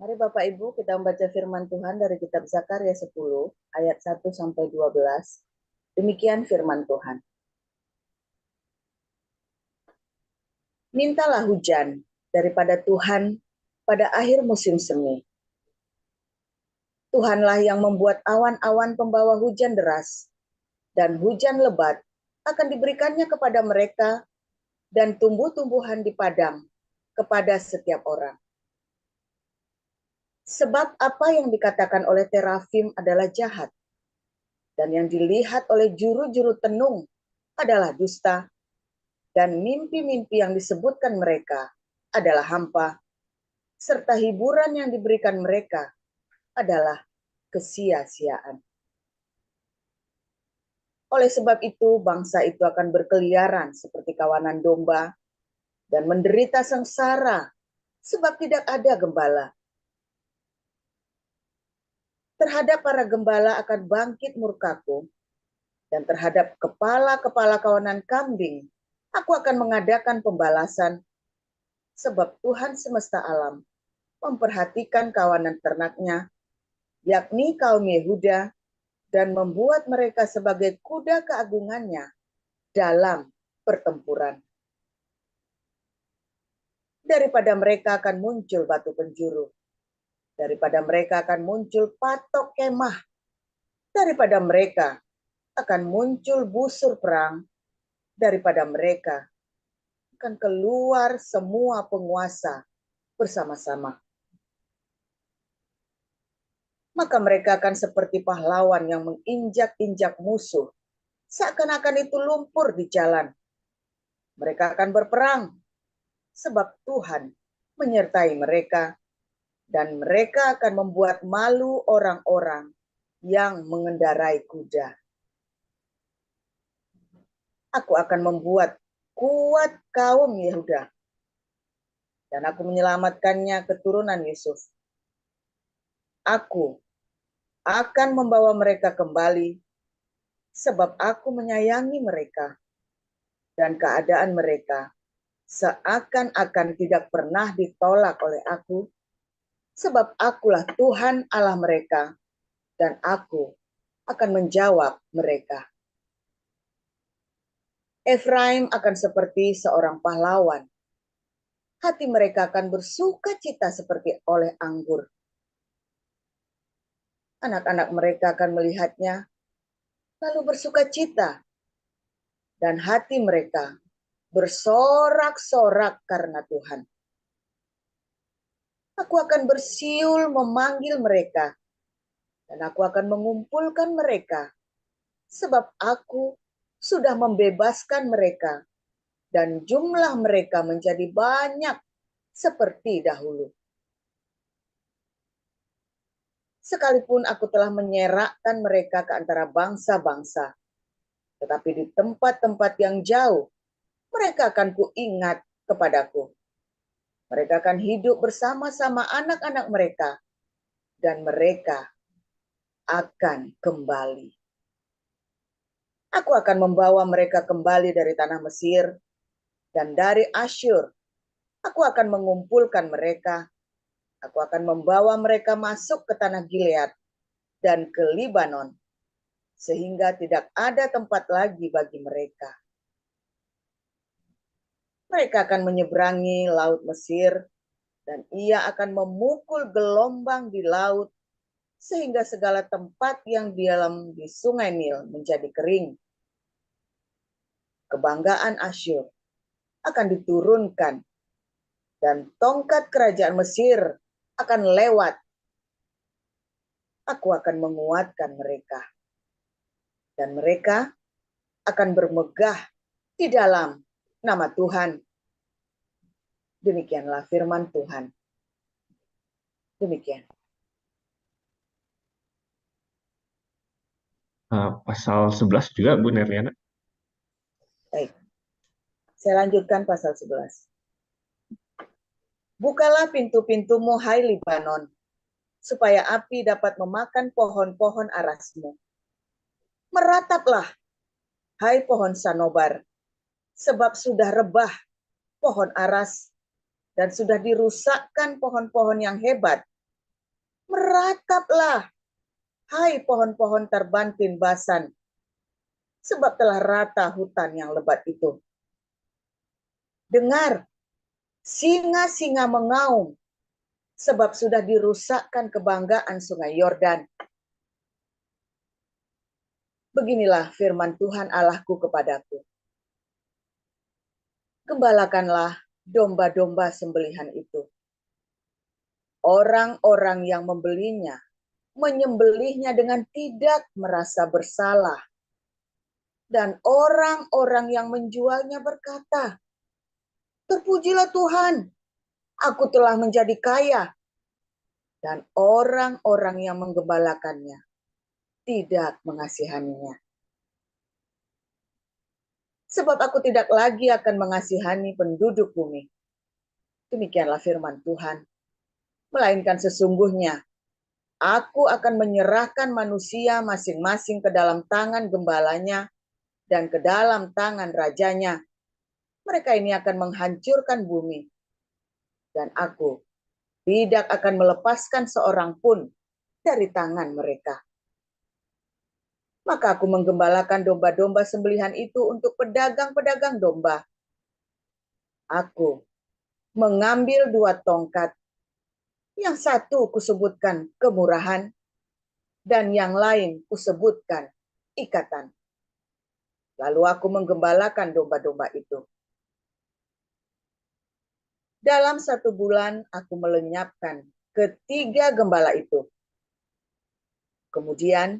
Mari Bapak Ibu kita membaca firman Tuhan dari kitab Zakaria 10 ayat 1 sampai 12. Demikian firman Tuhan. Mintalah hujan daripada Tuhan pada akhir musim semi. Tuhanlah yang membuat awan-awan pembawa hujan deras dan hujan lebat akan diberikannya kepada mereka dan tumbuh-tumbuhan di padang kepada setiap orang. Sebab apa yang dikatakan oleh terafim adalah jahat, dan yang dilihat oleh juru-juru tenung adalah dusta, dan mimpi-mimpi yang disebutkan mereka adalah hampa, serta hiburan yang diberikan mereka adalah kesia-siaan. Oleh sebab itu, bangsa itu akan berkeliaran seperti kawanan domba dan menderita sengsara sebab tidak ada gembala. Terhadap para gembala akan bangkit murkaku, dan terhadap kepala-kepala kawanan kambing aku akan mengadakan pembalasan, sebab Tuhan semesta alam memperhatikan kawanan ternaknya, yakni kaum Yehuda, dan membuat mereka sebagai kuda keagungannya dalam pertempuran. Daripada mereka akan muncul batu penjuru, daripada mereka akan muncul patok kemah, daripada mereka akan muncul busur perang, daripada mereka akan keluar semua penguasa bersama-sama. Maka mereka akan seperti pahlawan yang menginjak-injak musuh, seakan-akan itu lumpur di jalan. Mereka akan berperang, sebab Tuhan menyertai mereka, dan mereka akan membuat malu orang-orang yang mengendarai kuda. Aku akan membuat kuat kaum Yehuda, dan aku menyelamatkannya keturunan Yusuf. Aku akan membawa mereka kembali, sebab aku menyayangi mereka, dan keadaan mereka seakan-akan tidak pernah ditolak oleh aku, sebab akulah Tuhan Allah mereka, dan aku akan menjawab mereka. Efraim akan seperti seorang pahlawan. Hati mereka akan bersuka cita seperti oleh anggur. Anak-anak mereka akan melihatnya, lalu bersuka cita, dan hati mereka bersorak-sorak karena Tuhan. Aku akan bersiul memanggil mereka, dan aku akan mengumpulkan mereka, sebab aku sudah membebaskan mereka, dan jumlah mereka menjadi banyak seperti dahulu. Sekalipun aku telah menyerakkan mereka ke antara bangsa-bangsa, tetapi di tempat-tempat yang jauh, mereka akan kuingat kepadaku. Mereka akan hidup bersama-sama anak-anak mereka, dan mereka akan kembali. Aku akan membawa mereka kembali dari tanah Mesir, dan dari Asyur. Aku akan mengumpulkan mereka. Aku akan membawa mereka masuk ke tanah Gilead dan ke Libanon, sehingga tidak ada tempat lagi bagi mereka. Mereka akan menyeberangi laut Mesir, dan ia akan memukul gelombang di laut, sehingga segala tempat yang di dalam di sungai Nil menjadi kering. Kebanggaan Asyur akan diturunkan, dan tongkat kerajaan Mesir akan lewat. Aku akan menguatkan mereka, dan mereka akan bermegah di dalam nama Tuhan. Demikianlah firman Tuhan. Demikian. Pasal 11 juga, Bu Nerliana. Baik. Saya lanjutkan pasal 11. Bukalah pintu-pintumu, hai Libanon, supaya api dapat memakan pohon-pohon arasmu. Merataplah, hai pohon sanobar, sebab sudah rebah pohon aras, dan sudah dirusakkan pohon-pohon yang hebat Merataplah, hai pohon-pohon terbantin Basan, sebab telah rata hutan yang lebat itu. Dengar, singa-singa mengaum, sebab sudah dirusakkan kebanggaan sungai Yordan. Beginilah firman Tuhan Allahku kepadaku. Gembalakanlah domba-domba sembelihan itu. Orang-orang yang membelinya, menyembelihnya dengan tidak merasa bersalah. Dan orang-orang yang menjualnya berkata, terpujilah Tuhan, aku telah menjadi kaya. Dan orang-orang yang menggembalakannya tidak mengasihaninya. Sebab aku tidak lagi akan mengasihani penduduk bumi. Demikianlah firman Tuhan. Melainkan sesungguhnya, aku akan menyerahkan manusia masing-masing ke dalam tangan gembalanya dan ke dalam tangan rajanya. Mereka ini akan menghancurkan bumi. Dan aku tidak akan melepaskan seorang pun dari tangan mereka. Maka aku menggembalakan domba-domba sembelihan itu untuk pedagang-pedagang domba. Aku mengambil 2 tongkat. Yang satu kusebutkan kemurahan, dan yang lain kusebutkan ikatan. Lalu aku menggembalakan domba-domba itu. Dalam 1 bulan aku melenyapkan ketiga gembala itu. Kemudian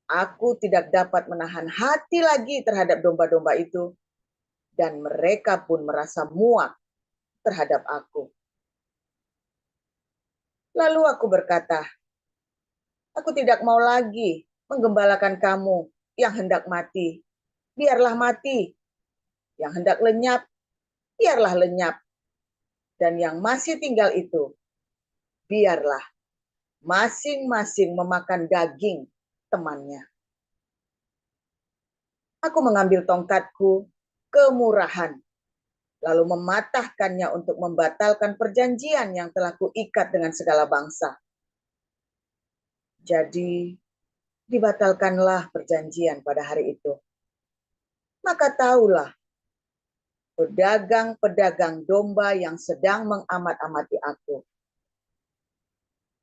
aku tidak dapat menahan hati lagi terhadap domba-domba itu, dan mereka pun merasa muak terhadap aku. Lalu aku berkata, aku tidak mau lagi menggembalakan kamu yang hendak mati. Biarlah mati. Yang hendak lenyap, biarlah lenyap. Dan yang masih tinggal itu, biarlah masing-masing memakan daging temannya. Aku mengambil tongkatku, kemurahan, lalu mematahkannya untuk membatalkan perjanjian yang telah kuikat dengan segala bangsa. Jadi, dibatalkanlah perjanjian pada hari itu. Maka tahulah, pedagang-pedagang domba yang sedang mengamat-amati aku,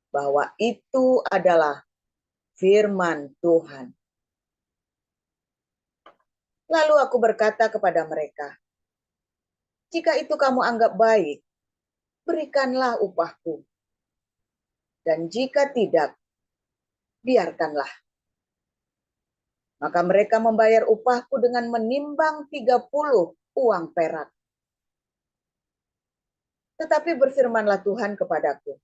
bahwa itu adalah firman Tuhan. Lalu aku berkata kepada mereka, jika itu kamu anggap baik, berikanlah upahku. Dan jika tidak, biarkanlah. Maka mereka membayar upahku dengan menimbang 30 uang perak. Tetapi berfirmanlah Tuhan kepadaku,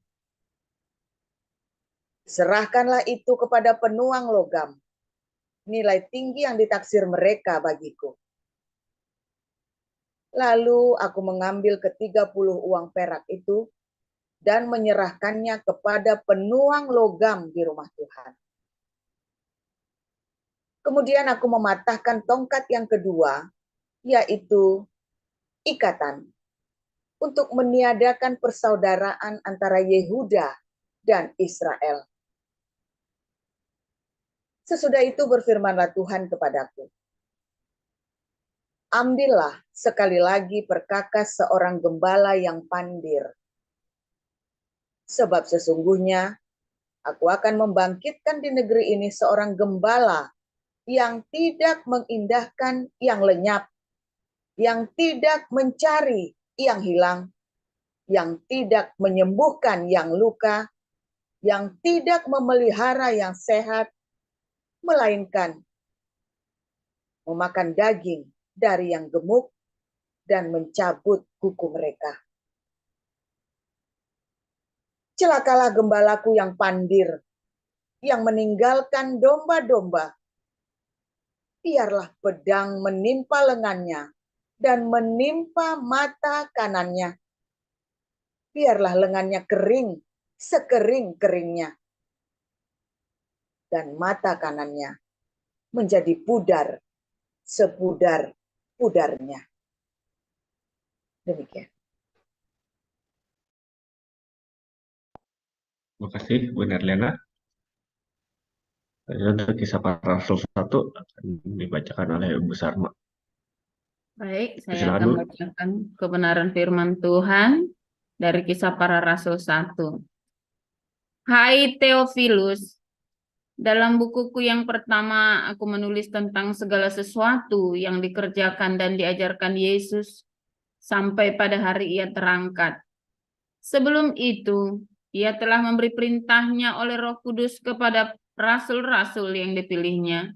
serahkanlah itu kepada penuang logam, nilai tinggi yang ditaksir mereka bagiku. Lalu aku mengambil ke-30 uang perak itu dan menyerahkannya kepada penuang logam di rumah Tuhan. Kemudian aku mematahkan tongkat yang kedua, yaitu ikatan, untuk meniadakan persaudaraan antara Yehuda dan Israel. Sesudah itu berfirmanlah Tuhan kepadaku, ambillah sekali lagi perkakas seorang gembala yang pandir. Sebab sesungguhnya aku akan membangkitkan di negeri ini seorang gembala yang tidak mengindahkan yang lenyap, yang tidak mencari yang hilang, yang tidak menyembuhkan yang luka, yang tidak memelihara yang sehat, melainkan memakan daging dari yang gemuk dan mencabut kuku mereka. Celakalah gembalaku yang pandir, yang meninggalkan domba-domba. Biarlah pedang menimpa lengannya dan menimpa mata kanannya. Biarlah lengannya kering, sekering-keringnya. Dan mata kanannya menjadi pudar, sepudar-pudarnya. Demikian. Terima kasih, Bu Nerliana. Untuk kisah para rasul 1 akan dibacakan oleh Bu Sarma. Baik, saya Silakan, akan Bu. bacakan kebenaran firman Tuhan dari Kisah Para Rasul 1. Hai Theophilus, dalam bukuku yang pertama aku menulis tentang segala sesuatu yang dikerjakan dan diajarkan Yesus sampai pada hari ia terangkat. Sebelum itu, ia telah memberi perintahnya oleh Roh Kudus kepada rasul-rasul yang dipilihnya.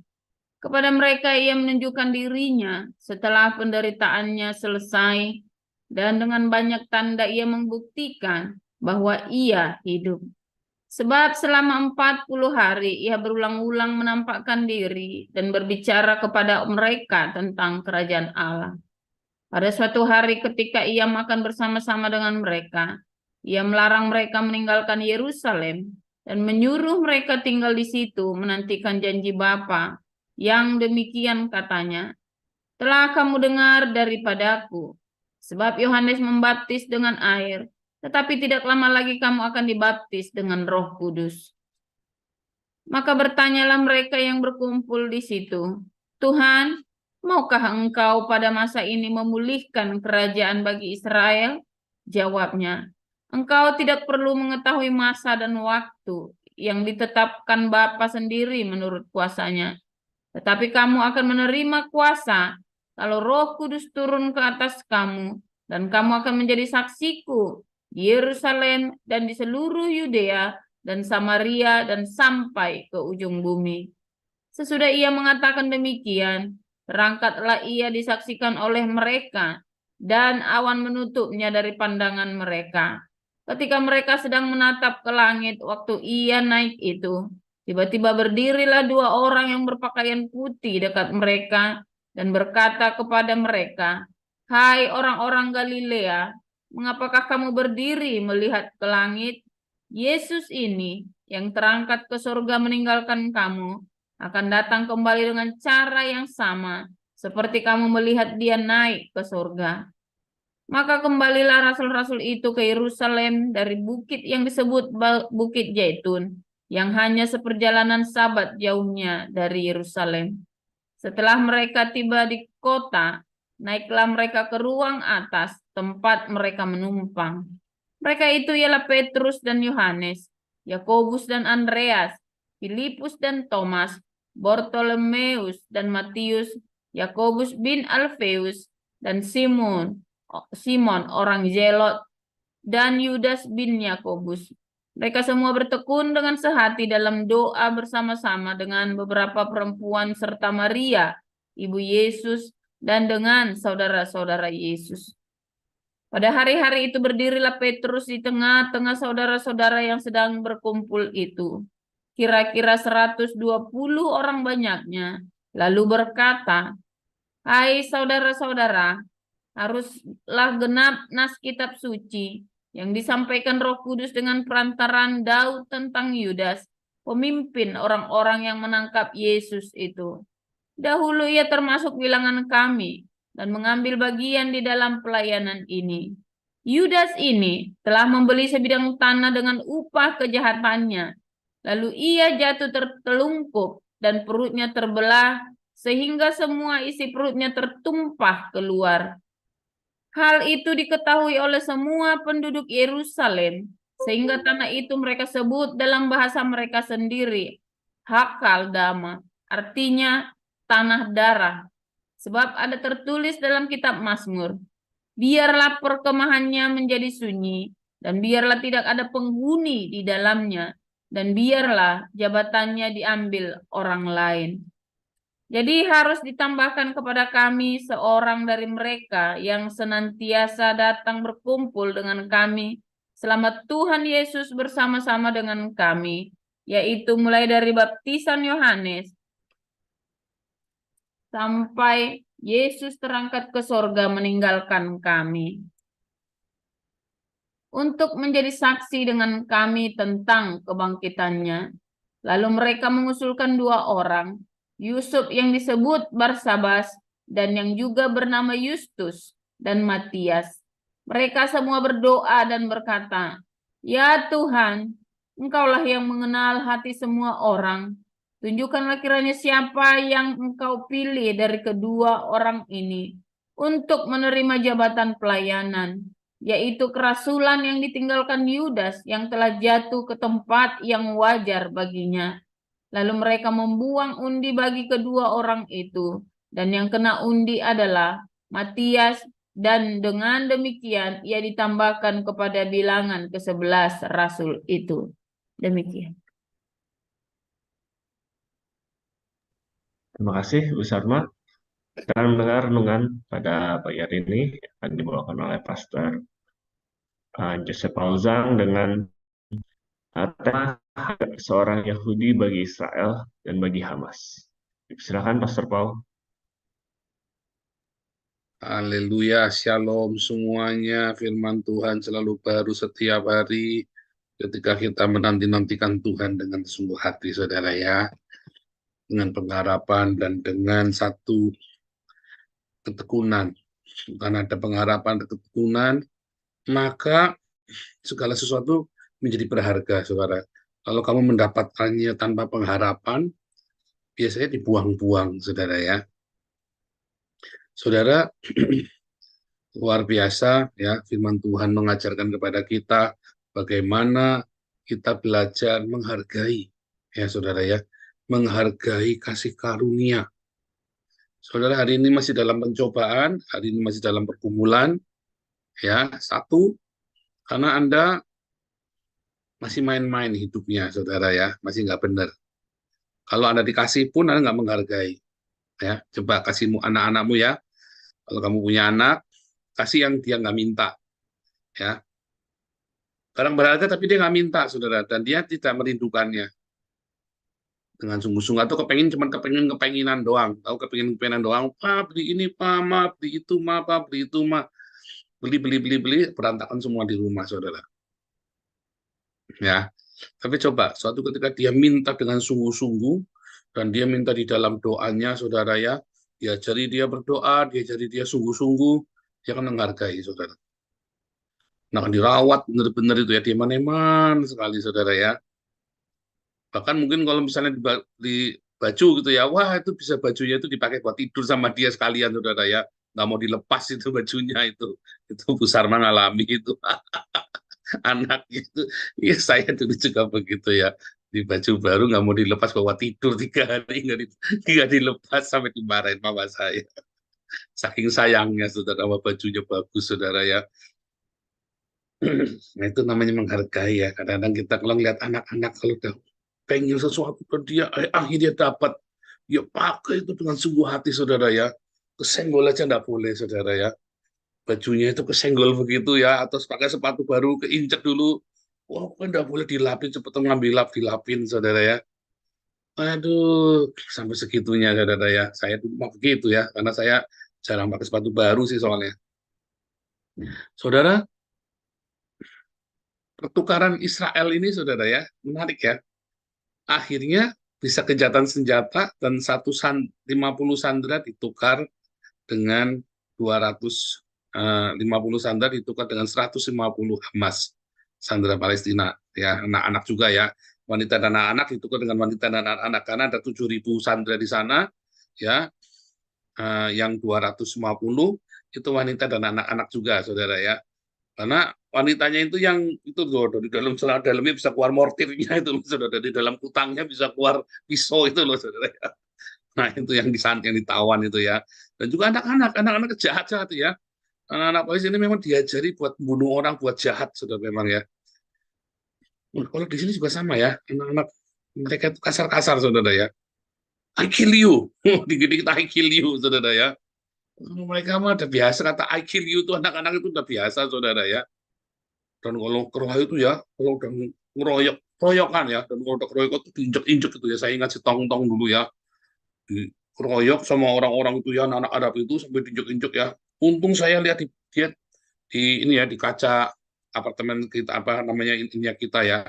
Kepada mereka ia menunjukkan dirinya setelah penderitaannya selesai, dan dengan banyak tanda ia membuktikan bahwa ia hidup. Sebab selama 40 hari ia berulang-ulang menampakkan diri dan berbicara kepada mereka tentang kerajaan Allah. Pada suatu hari ketika ia makan bersama-sama dengan mereka, ia melarang mereka meninggalkan Yerusalem dan menyuruh mereka tinggal di situ menantikan janji Bapa. Yang demikian katanya, telah kamu dengar daripadaku, sebab Yohanes membaptis dengan air, tetapi tidak lama lagi kamu akan dibaptis dengan Roh Kudus. Maka bertanyalah mereka yang berkumpul di situ, Tuhan, maukah engkau pada masa ini memulihkan kerajaan bagi Israel? Jawabnya, engkau tidak perlu mengetahui masa dan waktu yang ditetapkan Bapa sendiri menurut kuasanya. Tetapi kamu akan menerima kuasa kalau Roh Kudus turun ke atas kamu, dan kamu akan menjadi saksiku di Yerusalem dan di seluruh Yudea dan Samaria dan sampai ke ujung bumi. Sesudah ia mengatakan demikian, berangkatlah ia disaksikan oleh mereka, dan awan menutupnya dari pandangan mereka. Ketika mereka sedang menatap ke langit waktu ia naik itu, tiba-tiba berdirilah dua orang yang berpakaian putih dekat mereka dan berkata kepada mereka, Hai orang-orang Galilea, mengapakah kamu berdiri melihat ke langit? Yesus ini yang terangkat ke surga meninggalkan kamu akan datang kembali dengan cara yang sama seperti kamu melihat dia naik ke surga. Maka kembalilah rasul-rasul itu ke Yerusalem dari bukit yang disebut Bukit Zaitun, yang hanya seperjalanan Sabat jauhnya dari Yerusalem. Setelah mereka tiba di kota, naiklah mereka ke ruang atas tempat mereka menumpang. Mereka itu ialah Petrus dan Yohanes, Yakobus dan Andreas, Filipus dan Thomas, Bartolomeus dan Matius, Yakobus bin Alfeus dan Simon orang Zelot, dan Yudas bin Yakobus. Mereka semua bertekun dengan sehati dalam doa bersama-sama dengan beberapa perempuan serta Maria, ibu Yesus, dan dengan saudara-saudara Yesus. Pada hari-hari itu berdirilah Petrus di tengah-tengah saudara-saudara yang sedang berkumpul itu. Kira-kira 120 orang banyaknya. Lalu berkata, Hai saudara-saudara, haruslah genap nas kitab suci yang disampaikan Roh Kudus dengan perantaran Daud tentang Yudas, pemimpin orang-orang yang menangkap Yesus itu. Dahulu ia termasuk bilangan kami dan mengambil bagian di dalam pelayanan ini. Yudas ini telah membeli sebidang tanah dengan upah kejahatannya. Lalu ia jatuh tertelungkup dan perutnya terbelah sehingga semua isi perutnya tertumpah keluar. Hal itu diketahui oleh semua penduduk Yerusalem, sehingga tanah itu mereka sebut dalam bahasa mereka sendiri, Hakaldama, artinya tanah darah. Sebab ada tertulis dalam kitab Mazmur, biarlah perkemahannya menjadi sunyi, dan biarlah tidak ada penghuni di dalamnya, dan biarlah jabatannya diambil orang lain. Jadi harus ditambahkan kepada kami seorang dari mereka yang senantiasa datang berkumpul dengan kami selama Tuhan Yesus bersama-sama dengan kami, yaitu mulai dari baptisan Yohanes sampai Yesus terangkat ke sorga meninggalkan kami. Untuk menjadi saksi dengan kami tentang kebangkitannya. Lalu mereka mengusulkan dua orang, Yusuf yang disebut Barsabas dan yang juga bernama Justus dan Matias. Mereka semua berdoa dan berkata, Ya Tuhan, Engkaulah yang mengenal hati semua orang. Tunjukkanlah kiranya siapa yang engkau pilih dari kedua orang ini untuk menerima jabatan pelayanan, yaitu kerasulan yang ditinggalkan Yudas yang telah jatuh ke tempat yang wajar baginya. Lalu mereka membuang undi bagi kedua orang itu, dan yang kena undi adalah Matias, dan dengan demikian ia ditambahkan kepada bilangan ke-11 rasul itu. Demikian. Terima kasih, Bu Sarma. Kita akan mendengar renungan pada pagi hari ini akan dibawakan oleh Pastor Joseph Paulzang dengan tema seorang Yahudi bagi Israel dan bagi Hamas. Silakan, Pastor Paul. Haleluya, shalom semuanya. Firman Tuhan selalu baru setiap hari ketika kita menanti-nantikan Tuhan dengan sungguh hati, saudara ya. Dengan pengharapan dan dengan satu ketekunan. Karena ada pengharapan dan ketekunan, maka segala sesuatu menjadi berharga, saudara. Kalau kamu mendapatkannya tanpa pengharapan, biasanya dibuang-buang, saudara ya. Saudara, luar biasa ya, firman Tuhan mengajarkan kepada kita bagaimana kita belajar menghargai, ya saudara ya, menghargai kasih karunia. Saudara, hari ini masih dalam pencobaan, hari ini masih dalam pergumulan, ya, satu, karena Anda masih main-main hidupnya, saudara ya, masih nggak benar. Kalau Anda dikasih pun Anda nggak menghargai, ya. Coba kasihmu anak-anakmu ya, kalau kamu punya anak, kasih yang dia nggak minta, ya. Barang berharga tapi dia nggak minta, saudara, dan dia tidak merindukannya dengan sungguh-sungguh, atau kepenginan doang, tahu kepenginan doang, beli ini, beli itu, beli itu, beli, berantakan semua di rumah, saudara. Ya, tapi coba suatu ketika dia minta dengan sungguh-sungguh dan dia minta di dalam doanya, saudara ya, diajari dia berdoa, diajari dia sungguh-sungguh, dia akan menghargai, saudara. Nah, akan dirawat benar-benar itu ya, diaman-eman sekali, saudara ya. Bahkan mungkin kalau misalnya di baju gitu ya, wah itu bisa bajunya itu dipakai buat tidur sama dia sekalian, saudara ya, nggak mau dilepas itu bajunya itu Bu Sarman alami itu. Anak gitu, ya saya dulu juga begitu ya, di baju baru nggak mau dilepas, bawa tidur 3 hari nggak dilepas sampai dimarahin mama saya, saking sayangnya saudara, sama bajunya bagus, saudara ya. Nah itu namanya menghargai ya. Kadang-kadang kita kalau ngeliat anak-anak, kalau udah pengen sesuatu ke dia, akhirnya dapat, ya pakai itu dengan sungguh hati, saudara ya. Kesenggol aja nggak boleh, saudara ya. Bajunya itu kesenggol begitu ya, atau pakai sepatu baru keinjek dulu, wah kan nggak boleh dilapin, cepet ngambil dilapin, saudara ya. Aduh, sampai segitunya, saudara ya. Saya dulu mau begitu ya, karena saya jarang pakai sepatu baru sih soalnya. Saudara, pertukaran Israel ini, saudara ya, menarik ya. Akhirnya bisa kejahatan senjata dan 50 sandera ditukar dengan 250 sandera ditukar dengan 150 Hamas, sandera Palestina ya, anak-anak juga ya, wanita dan anak-anak ditukar dengan wanita dan anak-anak, karena ada 7.000 sandera di sana ya. Yang 250 itu wanita dan anak-anak juga, saudara ya, karena wanitanya itu yang itu loh, di dalam celana dalamnya bisa keluar mortirnya itu loh, saudara, di dalam kutangnya bisa keluar pisau itu loh, saudara ya. Nah itu yang ditawan itu ya. Dan juga anak-anak jahat-jahat ya. Anak-anak polisi ini memang diajari buat bunuh orang, buat jahat, saudara, memang ya. Kalau di sini juga sama ya, anak-anak mereka itu kasar-kasar, saudara ya. I kill you, dikit-dikit I kill you, saudara ya. Mereka mah udah biasa, kata I kill you tuh anak-anak itu udah biasa, saudara ya. Dan kalau keroyok itu ya, kalau udah keroyokan ya, dan kalau udah keroyok itu diinjek-injek gitu ya. Saya ingat si Tong-Tong dulu ya, dikeroyok sama orang-orang itu ya, anak Arab itu sampai diinjek-injek ya. Untung saya lihat dia di ini ya, di kaca apartemen kita, apa namanya, ininya kita ya,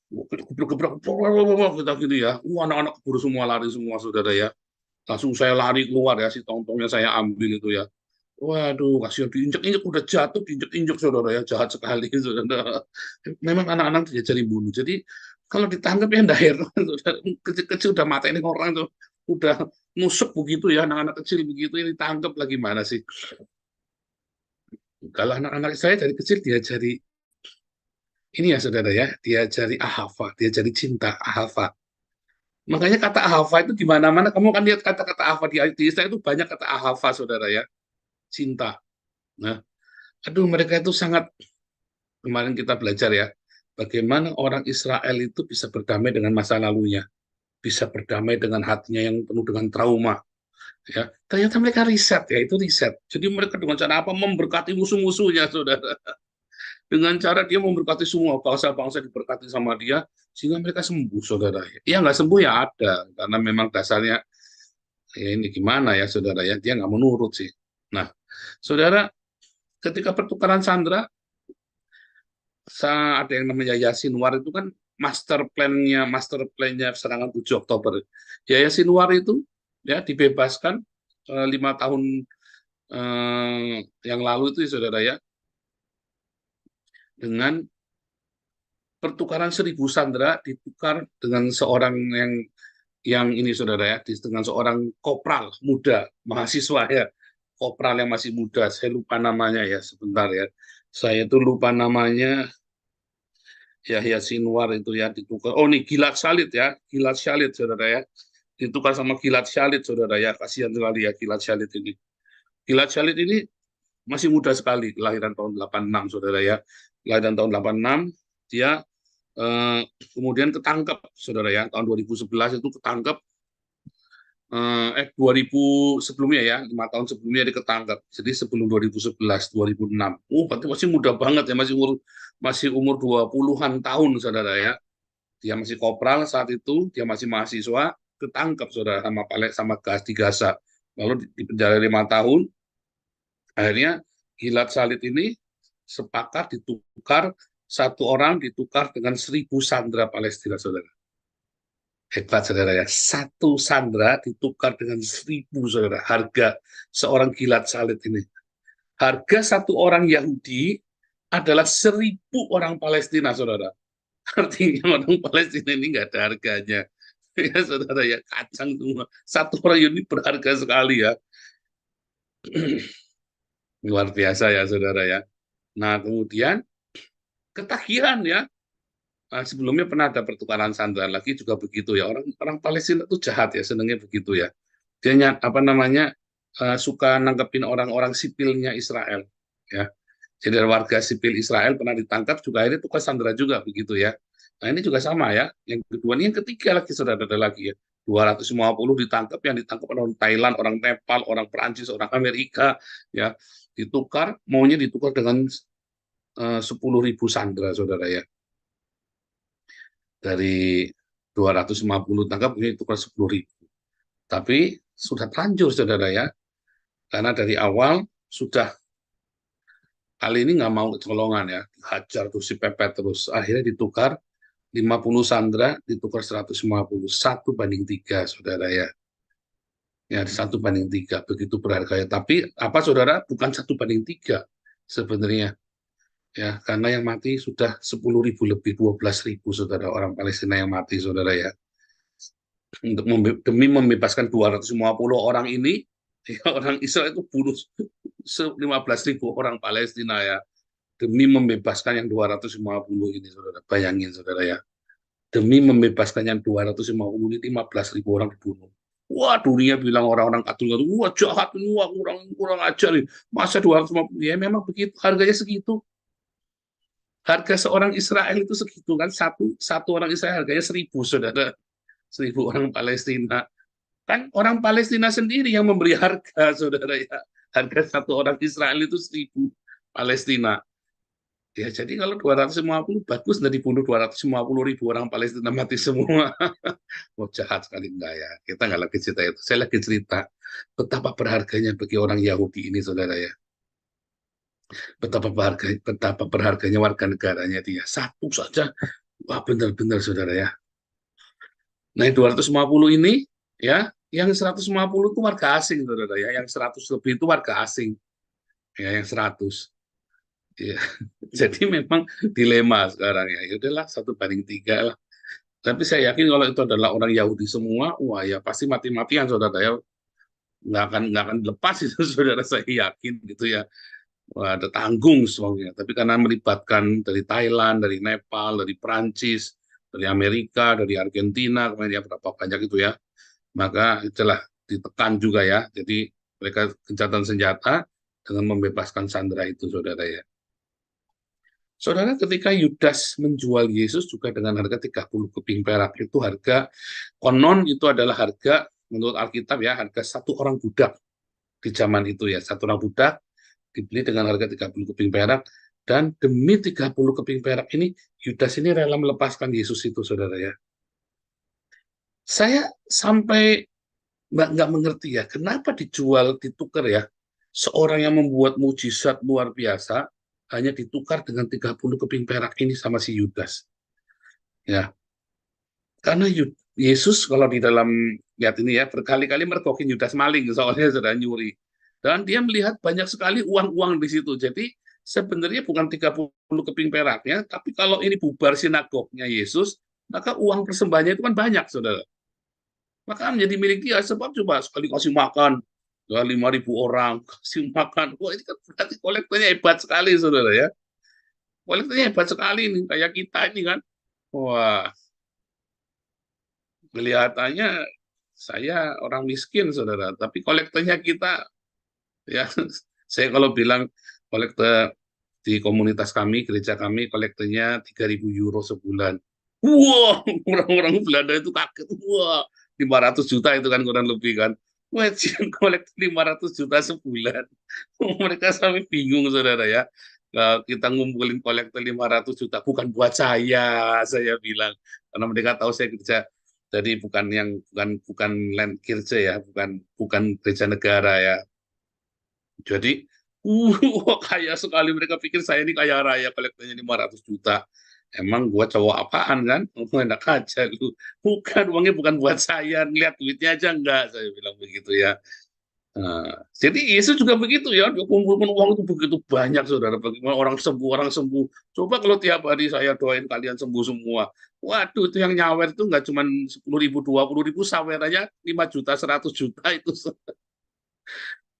gebrak-gebrak kita gitu ya. Anak-anak keburu semua, lari semua, saudara ya. Langsung saya lari keluar ya, si Tong-Tongnya saya ambil itu ya. Waduh, kasihan, diinjek-injek, udah jatuh, diinjek-injek, saudara ya, jahat sekali, saudara. Memang anak-anak diajari bunuh. Jadi Kalau ditangkap ya ndak heran, kecil-kecil udah matain orang tuh, udah nusuk begitu ya, anak-anak kecil begitu ini ditangkap lagi mana sih? Kalau anak-anak saya dari kecil diajari ini ya saudara ya, diajari ahava, diajari cinta ahava. Makanya kata ahava itu di mana-mana, kamu kan lihat kata-kata ahava di Israel itu banyak kata ahava saudara ya, cinta. Nah, aduh mereka itu sangat, kemarin kita belajar ya, bagaimana orang Israel itu bisa berdamai dengan masa lalunya, bisa berdamai dengan hatinya yang penuh dengan trauma. Ya, ternyata mereka riset ya, itu riset. Jadi mereka dengan cara apa memberkati musuh-musuhnya, saudara. Dengan cara dia memberkati semua bangsa-bangsa diberkati sama dia, sehingga mereka sembuh, saudara. Ya nggak sembuh ya ada, karena memang dasarnya ya ini gimana ya, saudara ya, dia nggak menurut sih. Nah, saudara, ketika pertukaran sandera, ada yang namanya Yahya Sinwar itu kan master plan-nya serangan 7 Oktober. Yahya Sinwar itu ya dibebaskan 5 tahun yang lalu itu saudara ya, dengan pertukaran 1.000 sandera ditukar dengan seorang yang ini saudara ya, dengan seorang kopral muda mahasiswa ya, kopral yang masih muda, saya lupa namanya ya, sebentar ya, saya itu lupa namanya. Yahya Sinwar itu ya ditukar. Oh nih Gilad Shalit ya, Gilad Shalit saudara ya, ditukar sama Gilad Shalit saudara ya, kasihan sekali ya Gilad Shalit ini. Gilad Shalit ini masih muda sekali, kelahiran tahun 86 saudara ya, kelahiran tahun 86, dia kemudian ketangkep saudara ya, tahun 2011 itu ketangkep, 2000 sebelumnya ya, 5 tahun sebelumnya dia ketangkep, jadi sebelum 2011, 2006, berarti masih muda banget ya, masih umur 20-an tahun saudara ya, dia masih kopral saat itu, dia masih mahasiswa, ketangkep saudara sama di Gaza, lalu dipenjara 5 tahun. Akhirnya Gilad Shalit ini sepakat ditukar, satu orang ditukar dengan 1.000 sandera Palestina, saudara. Hebat, saudara ya. Satu sandera ditukar dengan 1.000, saudara. Harga seorang Gilad Shalit ini. Harga satu orang Yahudi adalah 1.000 orang Palestina, saudara. Artinya orang Palestina ini nggak ada harganya. Ya, saudara ya, kacang semua. Satu orang Yahudi berharga sekali ya. Luar biasa ya, saudara ya. Nah, kemudian ketagihan ya. Nah, sebelumnya pernah ada pertukaran sandera lagi juga begitu ya. Orang Palestina itu jahat ya, senangnya begitu ya. Dia suka nangkepin orang-orang sipilnya Israel ya. Jadi warga sipil Israel pernah ditangkap juga, akhirnya tukar sandera juga begitu ya. Nah, ini juga sama ya. Yang kedua ini, yang ketiga lagi saudara, ada lagi ya. 250 ditangkap, yang ditangkap orang Thailand, orang Nepal, orang Perancis, orang Amerika ya. Maunya ditukar dengan 10.000 sandera saudara ya. Dari 250 tangkap ini tukar 10.000. Tapi sudah terlanjur saudara ya, karena dari awal sudah kali ini nggak mau kecolongan ya, hajar terus, pepet terus, akhirnya ditukar 50 sandera, ditukar 150, 1:3 saudara ya. Ya 1:3, begitu berharganya. Tapi apa saudara, bukan 1:3 sebenarnya. Ya, karena yang mati sudah 10.000 lebih, 12.000 saudara, orang Palestina yang mati saudara ya. Demi membebaskan 250 orang ini, ya, orang Israel itu bunuh 15.000 orang Palestina ya, demi membebaskan yang 250 ini saudara. Bayangin saudara ya, demi membebaskan yang 250 ini, 15.000 orang dibunuh. Wah, dunia bilang, orang-orang Katolik, wah jahat ini, wah kurang ajar nih. Masa 250? Ya memang begitu, harganya segitu. Harga seorang Israel itu segitu kan, satu orang Israel harganya 1.000 saudara, 1.000 orang Palestina. Kan orang Palestina sendiri yang memberi harga saudara ya, harga satu orang Israel itu 1.000 Palestina. Ya jadi kalau 250 bagus, dari dibunuh 250.000 orang Palestina mati semua. Wah, jahat sekali enggak ya. Kita nggak lagi cerita itu. Saya lagi cerita betapa berharganya bagi orang Yahudi ini saudara ya. Betapa berharganya warga negaranya dia. Satu saja, wah benar-benar saudara ya. Nah, 250 ini ya, yang 150 itu warga asing saudara ya, yang 100 lebih itu warga asing. Ya, yang 100. Ya. Jadi memang dilema sekarang ya. Ya udahlah, 1:3 lah. Tapi saya yakin kalau itu adalah orang Yahudi semua, wah ya pasti mati-matian saudara ya, nggak akan lepas itu saudara, saya yakin gitu ya. Wah, ada tanggung semuanya. Tapi karena melibatkan dari Thailand, dari Nepal, dari Prancis, dari Amerika, dari Argentina, kemudian ya berapa banyak itu ya, maka itulah ditekan juga ya. Jadi mereka gencatan senjata dengan membebaskan sandera itu, saudara ya. Saudara, ketika Yudas menjual Yesus juga dengan harga 30 keping perak, itu harga konon, itu adalah harga menurut Alkitab ya, harga satu orang budak di zaman itu ya. Satu orang budak dibeli dengan harga 30 keping perak, dan demi 30 keping perak ini, Yudas ini rela melepaskan Yesus itu, saudara ya. Saya sampai nggak mengerti ya, kenapa dijual, ditukar ya, seorang yang membuat mujizat luar biasa, hanya ditukar dengan 30 keping perak ini sama si Yudas. Ya, karena Yesus kalau di dalam lihat ini ya, berkali-kali mergokin Yudas maling, soalnya sudah nyuri. Dan dia melihat banyak sekali uang-uang di situ. Jadi sebenarnya bukan 30 keping peraknya, tapi kalau ini bubar sinagognya Yesus, maka uang persembahannya itu kan banyak, saudara. Maka menjadi milik dia, sebab coba sekali kasih makan, ya 5.000 orang, kasih makan. Wah, ini kan berarti kolektornya hebat sekali, saudara ya. Kolektornya hebat sekali nih, kayak kita ini kan. Wah, kelihatannya saya orang miskin, saudara. Tapi kolektornya kita, ya, saya kalau bilang kolektor di komunitas kami, gereja kami, kolektornya 3.000 euro sebulan. Wah, orang-orang Belanda itu kaget. Wah, 500 juta itu kan kurang lebih kan. Wah, kolektor 500 juta sebulan. Mereka sampai bingung, saudara ya. Kita ngumpulin kolektor 500 juta, bukan buat saya bilang. Karena mereka tahu saya kerja, jadi bukan land kirche ya, bukan gereja negara ya. Jadi, kaya sekali, mereka pikir saya ini kaya raya, kolektornya 500 juta. Emang gua cowok apaan kan? Enak aja lu. Bukan, uangnya bukan buat saya, ngeliat duitnya aja enggak, saya bilang begitu ya. Nah, jadi Yesus juga begitu ya, dia kumpulkan uang itu begitu banyak, saudara. Bagaimana orang sembuh. Coba kalau tiap hari saya doain kalian sembuh semua. Waduh, itu yang nyawer itu nggak cuma 10.000, 20.000, sawer aja 5 juta, 100 juta itu.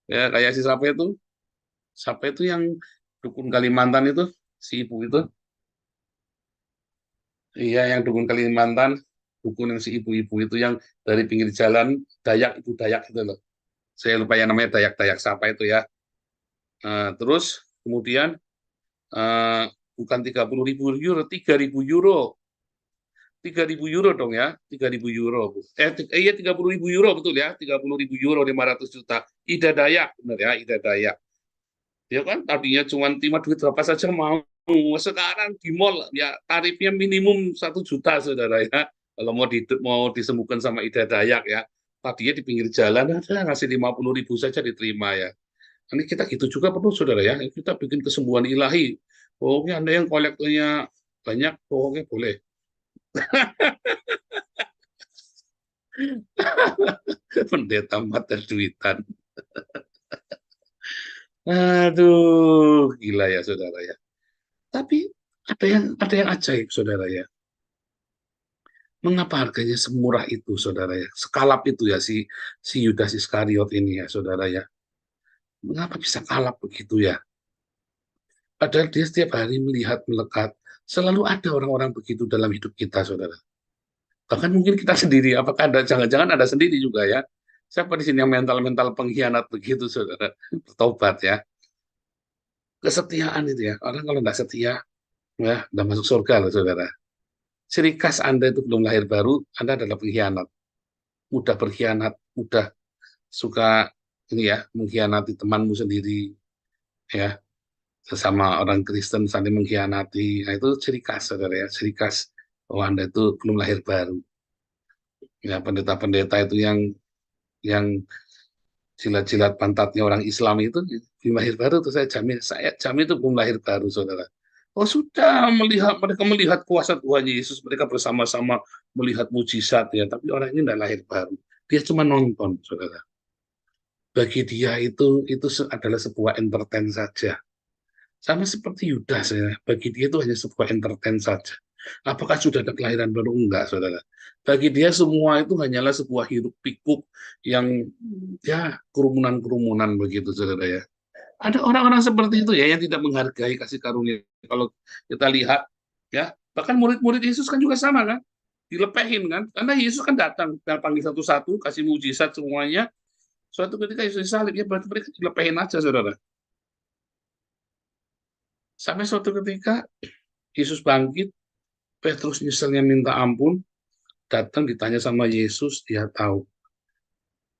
Ya, kayak si siapa itu yang dukun Kalimantan itu, si ibu itu. Iya, yang dukun Kalimantan, dukun yang si ibu-ibu itu yang dari pinggir jalan, Dayak, ibu Dayak itu loh. Saya lupa yang namanya Dayak siapa itu ya. Terus kemudian eh, bukan 30.000 euro, 3.000 euro. 3.000 euro dong ya, 3.000 euro. Iya 30.000 euro betul ya, 30.000 euro, 500 juta. Ida Dayak, benar ya, Ida Dayak. Dia kan tadinya cuma terima duit berapa saja mau. Sekarang di mall ya tarifnya minimum 1 juta, saudara ya. Kalau mau disembuhkan sama Ida Dayak ya. Tadinya di pinggir jalan ada ngasih 50.000 saja diterima ya. Ini kita gitu juga perlu, saudara ya. Kita bikin kesembuhan ilahi. Pokoknya Anda yang kolektornya banyak, pokoknya boleh. Pendeta mata duitan. Aduh, gila ya, saudara ya. Tapi ada yang ajaib, saudara ya. Mengapa harganya semurah itu, saudara ya? Sekalap itu ya si Yudas Iskariot ini ya, saudara ya. Mengapa bisa kalap begitu ya? Padahal dia setiap hari melihat, melekat. Selalu ada orang-orang begitu dalam hidup kita, saudara. Bahkan mungkin kita sendiri, apakah ada, jangan-jangan ada sendiri juga ya. Siapa di sini yang mental-mental pengkhianat begitu, saudara? Bertobat ya. Kesetiaan itu ya. Orang kalau nggak setia, ya, udah masuk surga loh, saudara. Ciri khas Anda itu belum lahir baru, Anda adalah pengkhianat. Mudah berkhianat, mudah suka ini ya, mengkhianati temanmu sendiri, ya, sesama orang Kristen saling mengkhianati. Nah, itu ciri khas, saudara ya, ciri khas bahwa Anda itu belum lahir baru. Ya, pendeta-pendeta itu yang jilat-jilat pantatnya orang Islam itu belum lahir baru, tuh saya jamin itu belum lahir baru, saudara. Oh sudah, mereka melihat kuasa Tuhan Yesus, mereka bersama-sama melihat mujizat ya, tapi orang ini tidak lahir baru. Dia cuma nonton, saudara. Bagi dia itu adalah sebuah entertain saja. Sama seperti Yudas ya, bagi dia itu hanya sebuah entertain saja. Apakah sudah ada kelahiran baru? Enggak, saudara. Bagi dia semua itu hanyalah sebuah hiruk pikuk yang ya kerumunan-kerumunan begitu, saudara ya. Ada orang-orang seperti itu ya yang tidak menghargai kasih karunia. Kalau kita lihat ya, bahkan murid-murid Yesus kan juga sama kan, dilepehin kan, karena Yesus kan datang panggil satu-satu, kasih mujizat semuanya. Suatu ketika Yesus disalib, ya berarti mereka dilepehin aja, saudara. Sampai suatu ketika Yesus bangkit, Petrus nyeselnya minta ampun, datang ditanya sama Yesus, dia tahu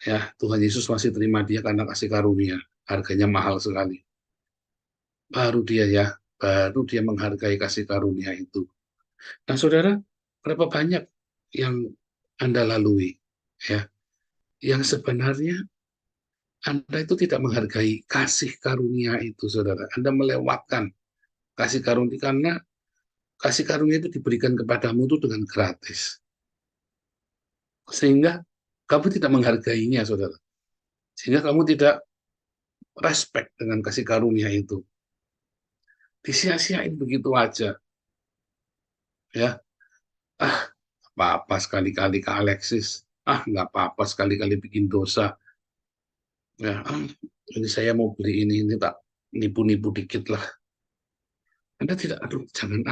ya Tuhan Yesus masih terima dia karena kasih karunia, harganya mahal sekali. Baru dia menghargai kasih karunia itu. Nah, saudara, berapa banyak yang Anda lalui ya, yang sebenarnya Anda itu tidak menghargai kasih karunia itu, saudara. Anda melewatkan kasih karunia karena kasih karunia itu diberikan kepadamu itu dengan gratis. Sehingga kamu tidak menghargainya, saudara. Sehingga kamu tidak respect dengan kasih karunia itu. Disia-siain begitu aja. Ya, apa-apa sekali-kali ke Alexis. Nggak apa-apa sekali-kali bikin dosa. Ya, ini saya mau beli ini tak nipu-nipu dikit lah. Anda tidak, aduh jangan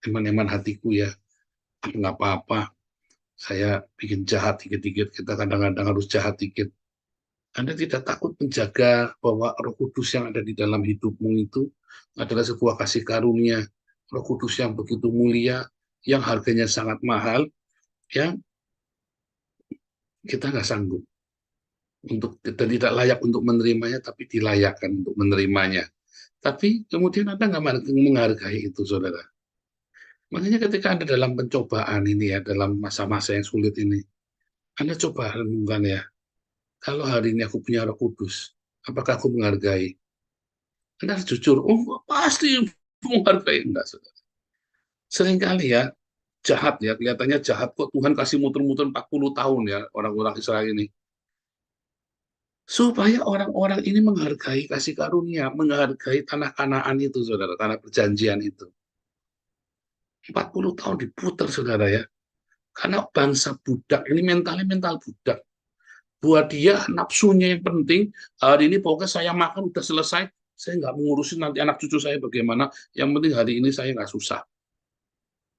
eman-eman hatiku ya. Nggak apa-apa. Saya bikin jahat dikit-dikit. Kita kadang-kadang harus jahat dikit. Anda tidak takut menjaga bahwa Roh Kudus yang ada di dalam hidupmu itu adalah sebuah kasih karunia. Roh Kudus yang begitu mulia, yang harganya sangat mahal, yang kita nggak sanggup untuk, kita tidak layak untuk menerimanya, tapi dilayakkan untuk menerimanya. Tapi kemudian Anda nggak menghargai itu, saudara. Makanya ketika Anda dalam pencobaan ini ya, dalam masa-masa yang sulit ini, Anda coba renungkan ya, kalau hari ini aku punya Roh Kudus, apakah aku menghargai? Anda harus jujur, pasti menghargai. Enggak, saudara. Seringkali ya, jahat ya, kelihatannya jahat kok Tuhan kasih muter-muter 40 tahun ya, orang-orang Israel ini. Supaya orang-orang ini menghargai kasih karunia, menghargai tanah Kanaan itu, saudara, tanah perjanjian itu. 40 tahun diputar, saudara ya. Karena bangsa budak, ini mentalnya mental budak. Buat dia, nafsunya yang penting, hari ini pokoknya saya makan, udah selesai, saya nggak mengurusin nanti anak cucu saya bagaimana, yang penting hari ini saya nggak susah.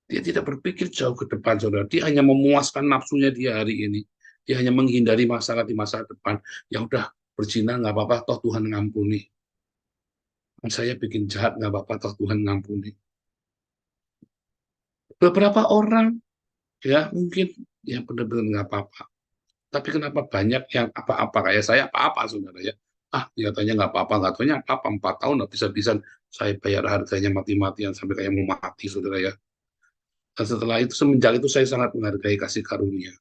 Dia tidak berpikir jauh ke depan, saudara. Dia hanya memuaskan nafsunya dia hari ini. Dia hanya menghindari masalah di masa depan. Ya udah, berzina nggak apa-apa, toh Tuhan ngampuni. Saya bikin jahat nggak apa-apa, toh Tuhan ngampuni. Beberapa orang ya mungkin yang benar-benar nggak apa-apa. Tapi kenapa banyak yang apa-apa kayak saya apa-apa, saudara ya? Kelihatannya nggak apa-apa, nggak taunya apa 4 tahun habis-habisan saya bayar harganya mati-matian sampai kayak mau mati, saudara ya. Dan setelah itu, semenjak itu saya sangat menghargai kasih karunia.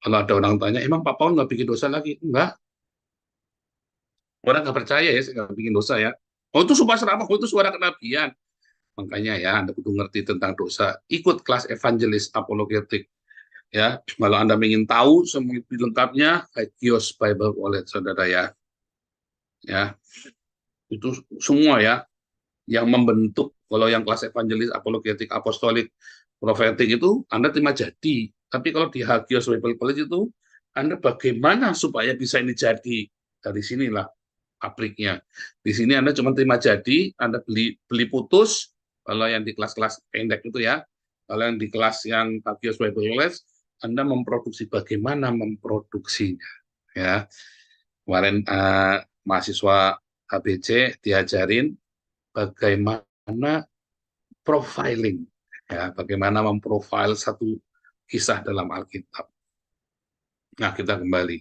Kalau ada orang tanya, emang Pak Paul nggak bikin dosa lagi? Enggak. Orang nggak percaya ya, saya nggak bikin dosa ya. Itu sumpah serapah, itu suara kenabian. Makanya ya, Anda kudu ngerti tentang dosa. Ikut kelas evangelis apologetik. Ya, kalau Anda ingin tahu semua lengkapnya, Hagios Bible Wallet, saudara ya. Ya, itu semua ya, yang membentuk. Kalau yang kelas evangelis apologetik apostolik profetik itu Anda terima jadi. Tapi kalau di Hagios Bible College itu Anda bagaimana supaya bisa ini jadi, dari sinilah pabriknya. Di sini Anda cuma terima jadi, Anda beli putus. Kalau yang di kelas-kelas pendek itu ya, kalau yang di kelas yang Hagios Bible College, Anda memproduksi, bagaimana memproduksinya ya. Kemarin mahasiswa HBC diajarin bagaimana profiling ya, bagaimana memprofil satu kisah dalam Alkitab. Nah, kita kembali.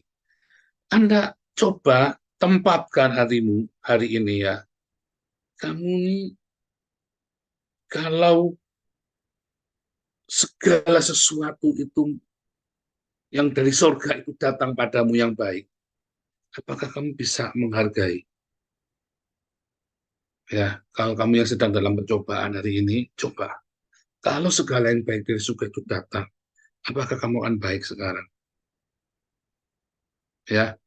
Anda coba tempatkan harimu hari ini ya. Kamu ini kalau segala sesuatu itu yang dari surga itu datang padamu yang baik, apakah kamu bisa menghargai? Ya, kalau kamu yang sedang dalam pencobaan hari ini, coba. Kalau segala yang baik dari surga itu datang, apakah kamu akan baik sekarang? Ya,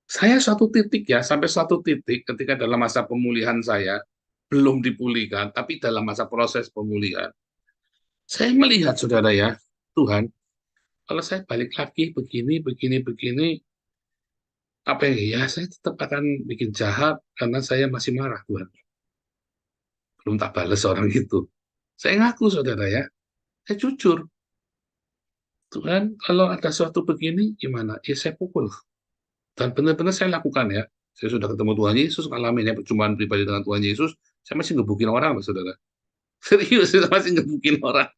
saya satu titik ya, sampai satu titik ketika dalam masa pemulihan saya, belum dipulihkan, tapi dalam masa proses pemulihan, Saya melihat, saudara ya, Tuhan, kalau saya balik lagi begini, apa ya, saya tetap akan bikin jahat karena saya masih marah, Tuhan. Belum tak balas orang itu. Saya ngaku, saudara ya, saya jujur. Tuhan, kalau ada sesuatu begini, gimana? Ya saya pukul. Dan benar-benar saya lakukan ya. Saya sudah ketemu Tuhan Yesus, ngalamin ya perjumpaan pribadi dengan Tuhan Yesus, saya masih ngebukin orang, Mas, saudara. Serius, saya masih ngebukin orang.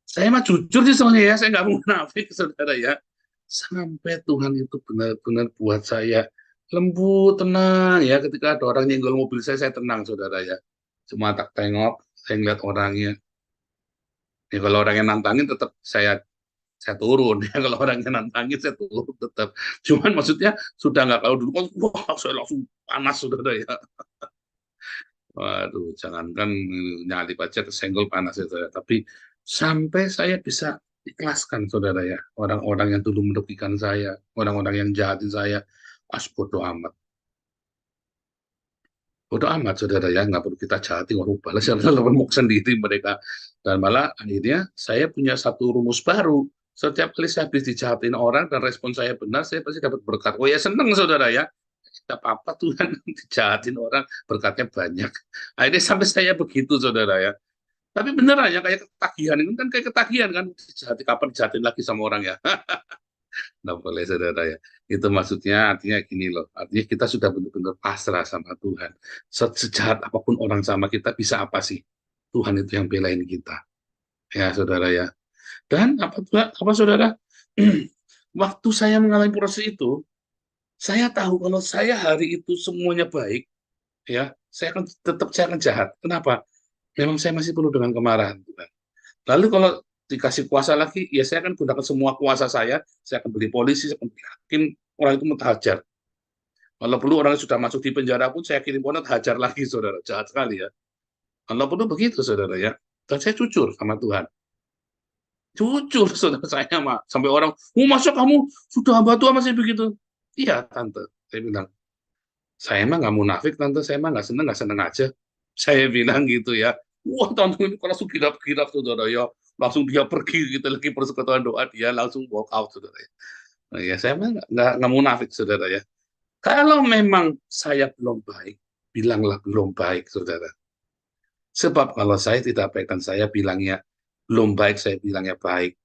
Saya mah jujur sih soalnya ya, saya nggak mau munafik, saudara ya. Sampai Tuhan itu benar-benar buat saya lembut, tenang ya. Ketika ada orang nyenggol mobil saya tenang, saudara ya. Cuma tak tengok, saya ngeliat orangnya. Ya kalau orangnya nantangin tetap saya turun ya. Kalau orangnya nantangin saya turun tetap. Cuman maksudnya sudah nggak kalau dulu, wah saya langsung panas, saudara ya. Waduh, jangankan nyalip aja kesenggol panas ya, saudara. Tapi sampai saya bisa ikhlaskan, saudara ya, orang-orang yang dulu merugikan saya, orang-orang yang jahatin saya, bodoh amat. Bodoh amat, saudara ya, nggak perlu kita jahati, orang balas yang remuk sendiri mereka. Dan malah akhirnya saya punya satu rumus baru. Setiap kali saya habis dijahatin orang dan respon saya benar, saya pasti dapat berkat. Oh ya seneng, saudara ya. Tidak apa-apa Tuhan dijahatin orang, berkatnya banyak. Akhirnya sampai saya begitu, saudara ya. Tapi beneran ya, kayak ketagihan, itu kan kayak ketagihan kan, dijahati kapan dijahatin lagi sama orang ya. Nggak boleh, saudara ya. Itu maksudnya artinya gini loh, artinya kita sudah benar-benar pasrah sama Tuhan. Sejahat apapun orang sama kita, bisa apa sih? Tuhan itu yang belain kita. Ya, saudara ya. Dan apa saudara? Waktu saya mengalami proses itu, saya tahu kalau saya hari itu semuanya baik, ya, saya akan jahat. Kenapa? Memang saya masih penuh dengan kemarahan, Tuhan. Lalu kalau dikasih kuasa lagi, ya saya akan gunakan semua kuasa saya akan beli polisi, saya akan bikin orang itu mentahajar. Kalau perlu orang yang sudah masuk di penjara pun, saya kirim orang hajar lagi, saudara. Jahat sekali ya. Kalau perlu begitu, saudara ya. Dan saya jujur sama Tuhan. Jujur, saudara saya mah. Sampai orang, masa kamu sudah hamba Tuhan masih begitu? Iya, Tante. Saya bilang, saya emang nggak munafik, Tante. Saya emang nggak seneng aja. Saya bilang gitu ya. Wah, Tante ini kalau langsung kirap-kirap, saudara ya. Langsung dia pergi, kita lagi persekutuan doa, dia langsung walk out, saudara ya. Nah, ya, saya emang nggak munafik, saudara ya. Kalau memang saya belum baik, bilanglah belum baik, saudara. Sebab kalau saya tidak baik dan saya bilangnya belum baik, saya bilangnya baik.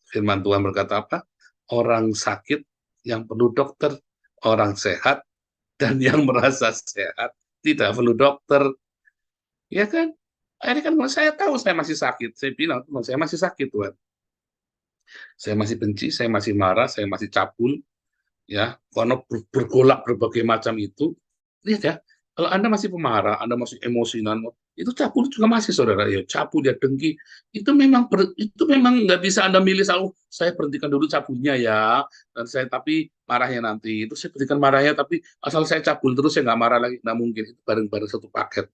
Firman Tuhan berkata apa? Orang sakit yang perlu dokter, orang sehat dan yang merasa sehat tidak perlu dokter. Ya kan? Akhirnya kan saya tahu saya masih sakit. Saya bilang, Tuhan, saya masih sakit, Tuhan. Saya masih benci, saya masih marah, saya masih cabul. Ya, karena bergolak berbagai macam itu. Lihat ya, kalau Anda masih pemarah, Anda masih emosinan, itu cabul juga masih, saudara ya, cabul ya, dengki, itu memang nggak bisa Anda milih selalu, saya berhentikan dulu cabulnya ya, dan saya tapi marahnya nanti, itu saya berhentikan marahnya, tapi asal saya cabul terus saya nggak marah lagi, nggak mungkin, itu bareng-bareng satu paket,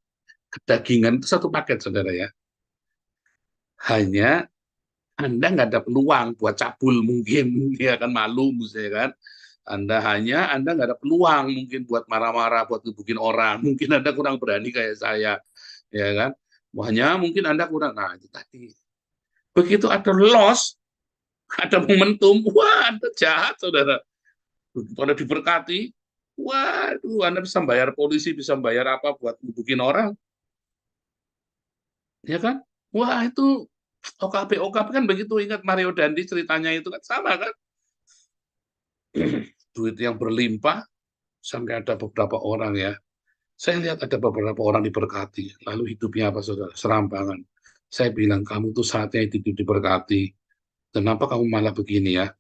kedagingan itu satu paket, saudara ya, hanya Anda nggak ada peluang buat cabul mungkin, ya kan, malu, misalnya kan, Anda nggak ada peluang mungkin buat marah-marah, buat ngebukin orang. Mungkin Anda kurang berani kayak saya, ya kan? Hanya mungkin Anda kurang. Nah, itu tadi. Begitu ada loss, ada momentum, wah, Anda jahat, saudara. Begitu Anda diberkati, waduh, Anda bisa bayar polisi, bisa bayar apa buat ngebukin orang. Ya kan? Wah, itu OKP kan begitu, ingat Mario Dandi ceritanya itu kan sama kan? Duit yang berlimpah, sampai ada beberapa orang ya, saya lihat ada beberapa orang diberkati, lalu hidupnya apa, saudara? Serampangan. Saya bilang, kamu tuh saatnya hidup diberkati. Kenapa kamu malah begini ya?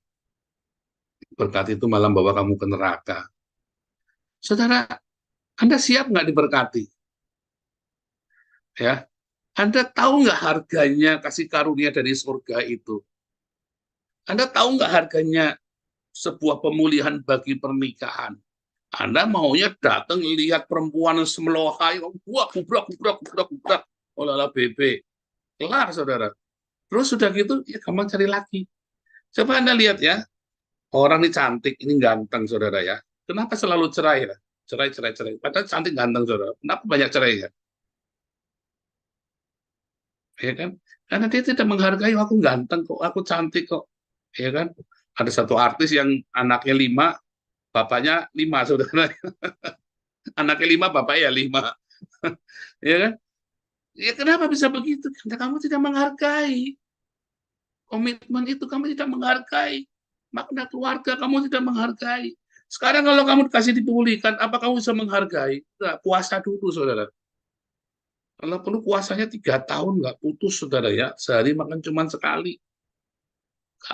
Berkat itu malah bawa kamu ke neraka. Saudara, Anda siap nggak diberkati? Ya, Anda tahu nggak harganya kasih karunia dari surga itu? Anda tahu nggak harganya sebuah pemulihan bagi pernikahan? Anda maunya datang lihat perempuan semelohai, wah, gubrak, olahlah bebe, kelar, saudara. Terus sudah gitu, ya gampang cari lagi. Coba Anda lihat ya, orang ini cantik, ini ganteng, saudara ya. Kenapa selalu cerai ya? Cerai. Padahal cantik ganteng, saudara. Kenapa banyak cerai ya? ya kan? Karena dia tidak menghargai, aku ganteng kok, aku cantik kok, ya kan? Ada satu artis yang anaknya 5, bapaknya 5, saudara. Anaknya 5, bapaknya 5, ya kan? Ya kenapa bisa begitu? Karena kamu tidak menghargai komitmen itu, kamu tidak menghargai makna keluarga, kamu tidak menghargai. Sekarang kalau kamu dikasih dipulihkan, apa kamu bisa menghargai? Enggak, puasa dulu, saudara. Kalau perlu puasanya 3 tahun nggak putus, saudara ya. Sehari makan cuma sekali.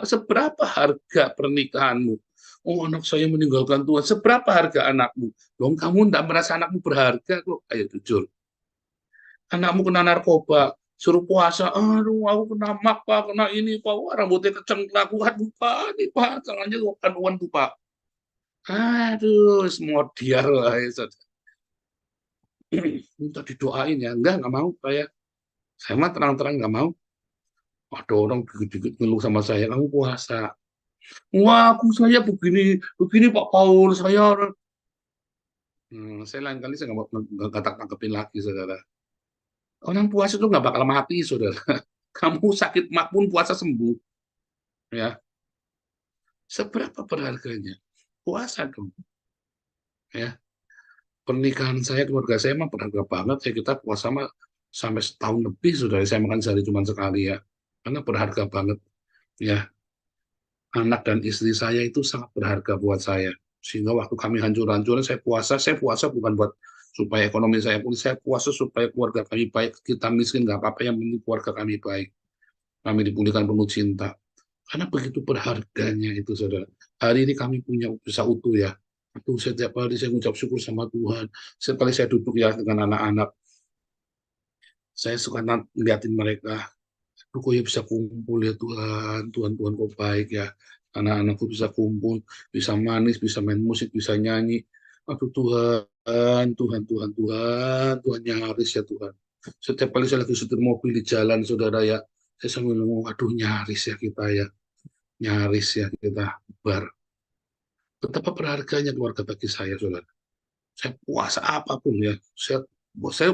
Seberapa harga pernikahanmu? Oh, anak saya meninggalkan Tuhan. Seberapa harga anakmu? Dong, kamu tidak merasa anakmu berharga kok. Ayo jujur. Anakmu kena narkoba, suruh puasa. Aduh, aku kena mak, Pak. Kena ini, Pak. Wah, rambutnya kecengklak. Aduh, Pak. Ini, Pak. Tangannya kandungan tuh, Pak. Aduh, semua diar lah. Ya, saudara. Minta didoain ya. Enggak mau. Saya mah terang-terang nggak mau. Ada orang dikit-dikit ngeluh sama saya, kamu puasa. Wah, saya begini, begini Pak Paul, saya. Saya lain kali saya nggak tangkepin lagi, saudara. Orang puasa itu nggak bakal mati, saudara. Kamu sakit mak pun puasa sembuh, ya. Seberapa berharganya? Puasa dong, ya. Pernikahan saya, keluarga saya mah berharga banget. Kita puasa mah sampai setahun lebih, saudara. Saya makan sehari cuma sekali ya, karena berharga banget, ya. Anak dan istri saya itu sangat berharga buat saya. Sehingga waktu kami hancur-hancurnya, saya puasa bukan buat supaya ekonomi saya pulih, saya puasa supaya keluarga kami baik, kita miskin nggak apa-apa, yang penting keluarga kami baik. Kami dipulihkan penuh cinta. Karena begitu berharganya itu, saudara. Hari ini kami punya bisa utuh ya. Itu setiap hari saya mengucap syukur sama Tuhan. Setiap kali saya duduk ya dengan anak-anak, saya suka ngeliatin mereka. Aku ya bisa kumpul ya Tuhan, Tuhan kok baik ya. Anak-anakku bisa kumpul, bisa manis, bisa main musik, bisa nyanyi. Aduh Tuhan nyaris ya Tuhan. Setiap kali saya lagi setir mobil di jalan, saudara ya, saya sambil ngomong, aduh nyaris ya kita ya, nyaris ya kita bar. Betapa berharganya keluarga bagi saya, saudara. Saya puasa apapun ya, saya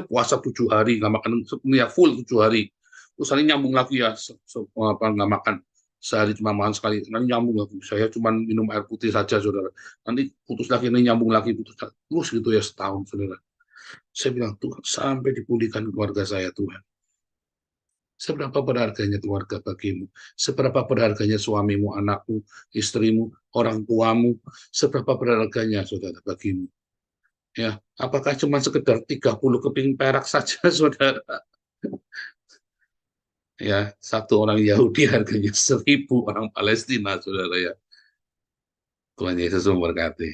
puasa 7 hari, nggak makan ya full 7 hari. Terus hari nyambung lagi ya, nggak makan sehari, cuma makan sekali, nanti nyambung lagi. Saya cuma minum air putih saja, saudara. Nanti putus lagi, ini nyambung lagi, putus lagi. Terus gitu ya setahun, saudara. Saya bilang, Tuhan, sampai dipulihkan keluarga saya, Tuhan. Seberapa berharganya keluarga bagimu? Seberapa berharganya suamimu, anakmu, istrimu, orang tuamu? Seberapa berharganya, saudara, bagimu? Ya, apakah cuma sekedar 30 keping perak saja, saudara? Ya, satu orang Yahudi harganya 1.000 orang Palestina, saudara ya. Tuhan Yesus memberkati.